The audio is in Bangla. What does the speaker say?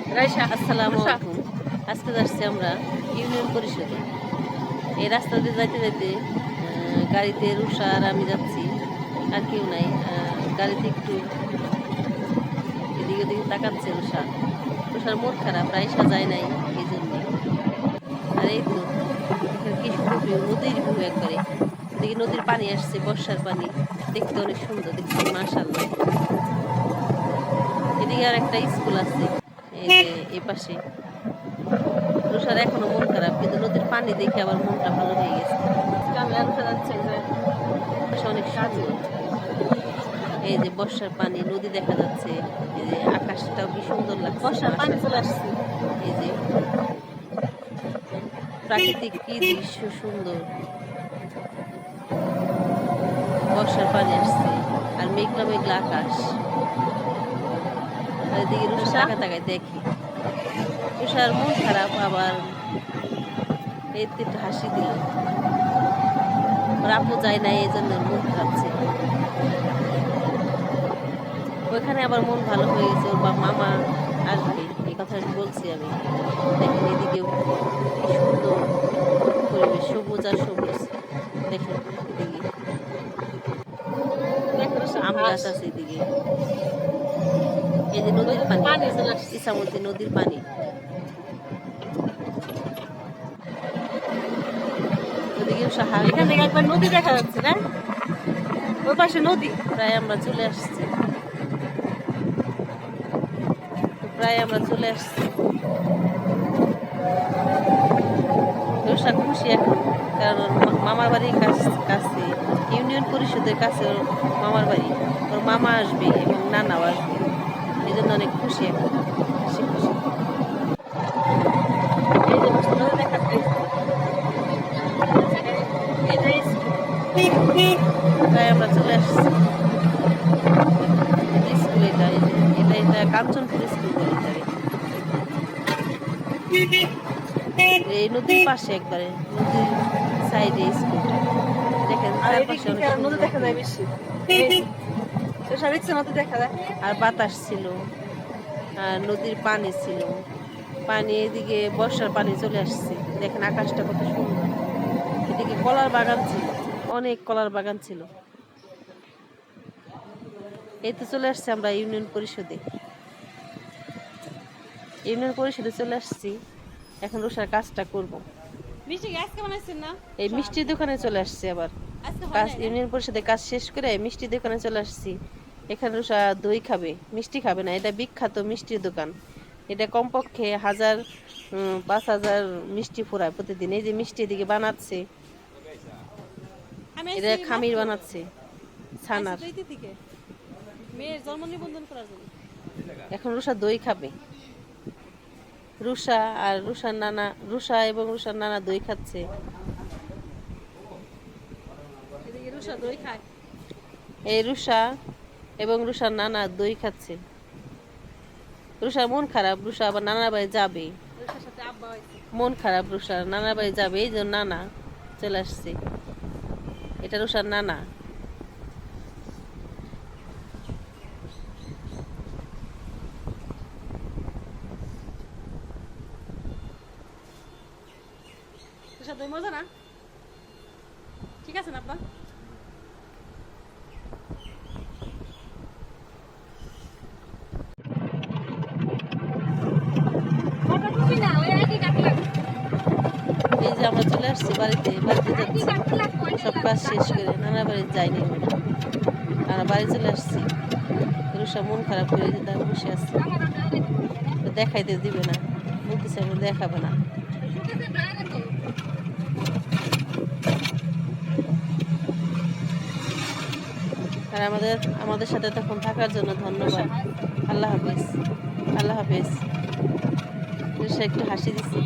আসসালামু আলাইকুম। আজকে যাচ্ছি আমরা ইউনিয়ন পরিষদে। এই রাস্তা দিয়ে যাইতে যাইতে গাড়িতে রুষা আর আমি যাচ্ছি, আর কেউ নাই। গাড়িতে একটু এদিকে ওদিকে তাকাচ্ছে রুষার মন খারাপ, রাইসা যায় নাই এই জন্য। আর এই তো এখানে কি সুন্দর ভিউ, নদীর ভিউ একবারে। এদিকে নদীর পানি আসছে, বর্ষার পানি, দেখতে অনেক সুন্দর দেখছি, মাশাআল্লাহ। এদিকে আর একটা স্কুল আছে এই যে এই পাশে। রুষার এখনো মন খারাপ, কিন্তু নদীর পানি দেখে আবার মনটা ভালো হয়ে গেছে। অনেক সুন্দর, এই যে বর্ষার পানি, নদী দেখা যাচ্ছে, এই যে আকাশটাও কি সুন্দর লাগছে, বর্ষার পানি চলে আসছে। এই যে প্রাকৃতিক কি দৃশ্য সুন্দর, বর্ষার পানি আসছে আর মেঘলা মেঘলা আকাশ। আর এদিকে রুষা তাকায় তাকায় দেখি, রুষার মন খারাপ, আবার এই একটু হাসি দিল। আপু যায় না এই জন্য মন খারাপ ছিল। ওইখানে আবার মন ভালো হয়ে গেছে, ওর মামা আসবে এই কথা বলছি আমি। দেখেন এদিকেও কি সুন্দর পরিবেশ, সবুজ আর সবুজ। দেখেন এদিকে আম গাছ আছে, এদিকে এই যে নদীর পানি, ইসামতি নদীর পানি। এখান থেকে একবার নদী দেখা যাচ্ছে না, ওই পাশে নদী। প্রায় আমরা চলে আসছি, রুষা খুশি এখন, কারণ মামার বাড়ির কাছে, ইউনিয়ন পরিষদের কাছে ওর মামার বাড়ি। ওর মামা আসবে এবং নানাও আসবে, এই জন্য অনেক খুশি এখন, খুশি খুশি। প্রায় আমরা চলে আসছি স্কুল। এটা কাঞ্চনপুর স্কুল বলে এটারে। এই নদীর পাশে একবারে, নদীর সাইডে স্কুলটা। দেখেন চারপাশে নদী দেখা যায় বেশি, আর বাতাস ছিল, আর নদীর পানি ছিল, পানি এদিকে বর্ষার পানি চলে আসছে। দেখেন আকাশটা কত সুন্দর। এদিকে কলার বাগান ছিল, অনেক কলার বাগান ছিল। এই তো চলে আসছি আমরা ইউনিয়ন পরিষদে চলে আসছি। এখন রুষার কাজটা করব। এই মিষ্টির দোকানে চলে আসছি আবার, ইউনিয়ন পরিষদের কাজ শেষ করে মিষ্টির দোকানে চলে আসছি। এখানে রুষা দই খাবে, মিষ্টি খাবে না। এটা বিখ্যাত মিষ্টির দোকান, এটা কমপক্ষে 5,000 মিষ্টি ফুরায় প্রতিদিন। এই যে মিষ্টি এদিকে বানাচ্ছে, এটা খামির বানাচ্ছে ছানার। মেয়ের জন্ম নিবন্ধন করার জন্য এখন রুষা দই খাবে। রুষা এবং রুষার নানা দই খাচ্ছে। এই রুষা এবং রুষার নানা দই খাচ্ছে। রুষার মন খারাপ, রুষা আবার নানার বাড়ি যাবে, মন খারাপ রুষার, নানার বাড়ি যাবে, এই জন্য নানা চলে আসছে। এটা রুষার নানা। দই মজা না, ঠিক আছে না আপনার? এই যে আমরা চলে আসছি বাড়িতে যাচ্ছি, সব কাজ শেষ করে। নানা বাড়ি যাইনি, আমরা বাড়ি চলে আসছি। রুষা মন খারাপ করে যেতে বসে আসছে, দেখাইতে দিবে না, বলতেছে দেখাবে না। আর আমাদের সাথে তখন থাকার জন্য ধন্যবাদ। আল্লাহ হাফেজ। রুষা একটু হাসি দিচ্ছে।